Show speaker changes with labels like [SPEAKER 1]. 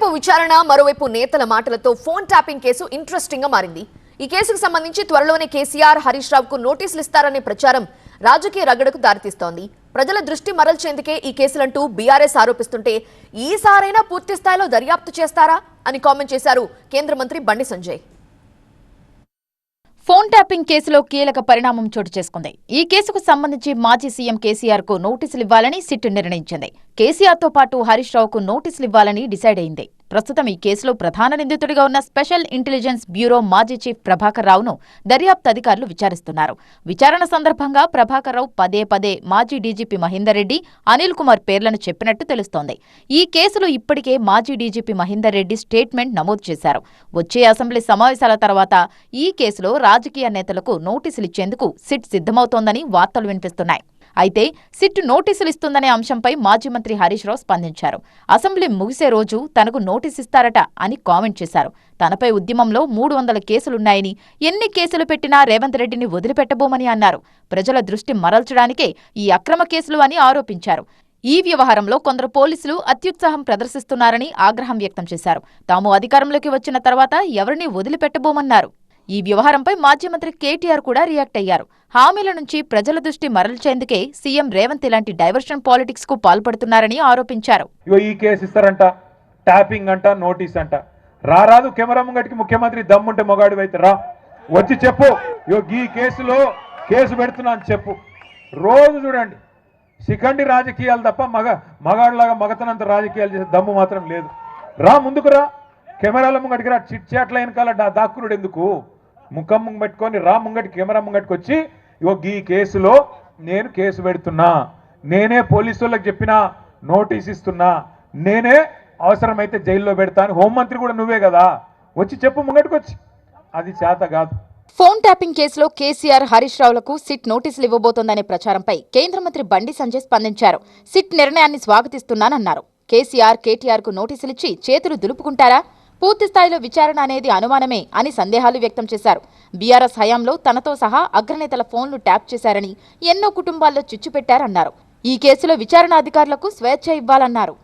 [SPEAKER 1] ఓవైపు విచారణ మరోవైపు నేతల మాటలతో ఫోన్ ట్యాపింగ్ కేసు ఇంట్రెస్టింగ్ గా మారింది. ఈ కేసుకు సంబంధించి త్వరలోనే కేసీఆర్ హరీష్ రావుకు నోటీసులు ఇస్తారనే ప్రచారం రాజకీయ రగడకు దారితీస్తోంది. ప్రజల దృష్టి మరల్చేందుకే ఈ కేసులంటూ బీఆర్ఎస్ ఆరోపిస్తుంటే ఈసారైనా పూర్తి స్థాయిలో దర్యాప్తు చేస్తారా అని కామెంట్ చేశారు కేంద్ర మంత్రి బండి సంజయ్.
[SPEAKER 2] ఫోన్ ట్యాపింగ్ కేసులో కీలక పరిణామం చోటు చేసుకుంది. ఈ కేసుకు సంబంధించి మాజీ సీఎం కేసీఆర్ కు నోటీసులు ఇవ్వాలని సిట్ నిర్ణయించింది. కేసీఆర్ తో పాటు హరీష్ రావుకు నోటీసులు ఇవ్వాలని డిసైడ్ అయింది. ప్రస్తుతం ఈ కేసులో ప్రధాన నిందితుడిగా ఉన్న స్పెషల్ ఇంటెలిజెన్స్ బ్యూరో మాజీ చీఫ్ ప్రభాకర్ రావును దర్యాప్తు అధికారులు విచారిస్తున్నారు. విచారణ సందర్భంగా ప్రభాకర్ రావు పదే పదే మాజీ డీజీపీ మహేందర్ రెడ్డి, అనిల్ కుమార్ పేర్లను చెప్పినట్టు తెలుస్తోంది. ఈ కేసులో ఇప్పటికే మాజీ డీజీపీ మహేందర్ రెడ్డి స్టేట్మెంట్ నమోదు చేశారు. వచ్చే అసెంబ్లీ సమావేశాల తర్వాత ఈ కేసులో రాజకీయ నేతలకు నోటీసులిచ్చేందుకు సిట్ సిద్ధమవుతోందని వార్తలు వినిపిస్తున్నాయి. అయితే సిట్ నోటీసులు ఇస్తుందనే అంశంపై మాజీ మంత్రి హరీష్ రావు స్పందించారు. అసెంబ్లీ ముగిసే రోజు తనకు నోటీసిస్తారట అని కామెంట్ చేశారు. తనపై ఉద్యమంలో 300 కేసులున్నాయని, ఎన్ని కేసులు పెట్టినా రేవంత్ రెడ్డిని వదిలిపెట్టబోమని అన్నారు. ప్రజల దృష్టి మరల్చడానికే ఈ అక్రమ కేసులు అని ఆరోపించారు. ఈ వ్యవహారంలో కొందరు పోలీసులు అత్యుత్సాహం ప్రదర్శిస్తున్నారని ఆగ్రహం వ్యక్తం చేశారు. తాము అధికారంలోకి వచ్చిన తర్వాత ఎవరినీ వదిలిపెట్టబోమన్నారు. ఈ వ్యవహారంపై మాజీ మంత్రి కేటీఆర్ కూడా రియాక్ట్ అయ్యారు. హామీల నుంచి ప్రజల దృష్టి మరల్చేందుకే సీఎం రేవంత్ ఇలాంటి డైవర్షన్ పాలిటిక్స్ కు పాల్పడుతున్నారని ఆరోపించారు.
[SPEAKER 3] ఈ కేసు ఇస్తారంట, ట్యాపింగ్ అంట, నోటీస్ అంట. రారాదు కెమెరా ముంగటికి ముఖ్యమంత్రి దమ్ముంటే మొగాడు అయితే రా, వచ్చి చెప్పు ఈ కేసులో కేసు పెడుతున్నా అని చెప్పు. రోజు చూడండి శిఖండి రాజకీయాలు తప్ప మగాడులాగా మగతనంత రాజకీయాలు చేసే దమ్ము మాత్రం లేదు. రా, ముందుకు రా, కెమెరాల ముంగటికి రా. చిట్ చాట్ల వెనకాల దాక్కురుడు ఎందుకు? ముఖం పెట్టుకొని రా, ముంగటి కెమెరా ముంగటికి వచ్చి ఈ కేసులో నేను కేసు పెడుతున్నా, నేనే పోలీసు వాళ్ళకి చెప్పినా, నోటీస్ ఇస్తున్నా, నేనే అవసరమైతే జైల్లో పెడతా అని హోంమంత్రి కూడా నువ్వే కదా, వచ్చి చెప్పు ముంగటికి వచ్చి. అది చేత కాదు.
[SPEAKER 2] ఫోన్ ట్యాపింగ్ కేసులో కేసీఆర్, హరీష్ రావులకు సిట్ నోటీసులు ఇవ్వబోతోందనే ప్రచారంపై కేంద్ర మంత్రి బండి సంజయ్ స్పందించారు. సిట్ నిర్ణయాన్ని స్వాగతిస్తున్నానన్నారు. కేసీఆర్, కేటీఆర్ కు నోటీసులిచ్చి చేతులు దులుపుకుంటారా? పూర్తి స్థాయిలో విచారణ అనేది అనుమానమే అని సందేహాలు వ్యక్తం చేశారు. బీఆర్ఎస్ హయాంలో తనతో సహా అగ్రనేతల ఫోన్లు ట్యాప్ చేశారని, ఎన్నో కుటుంబాల్లో చిచ్చు పెట్టారన్నారు. ఈ కేసులో విచారణ అధికారులకు స్వేచ్ఛ ఇవ్వాలన్నారు.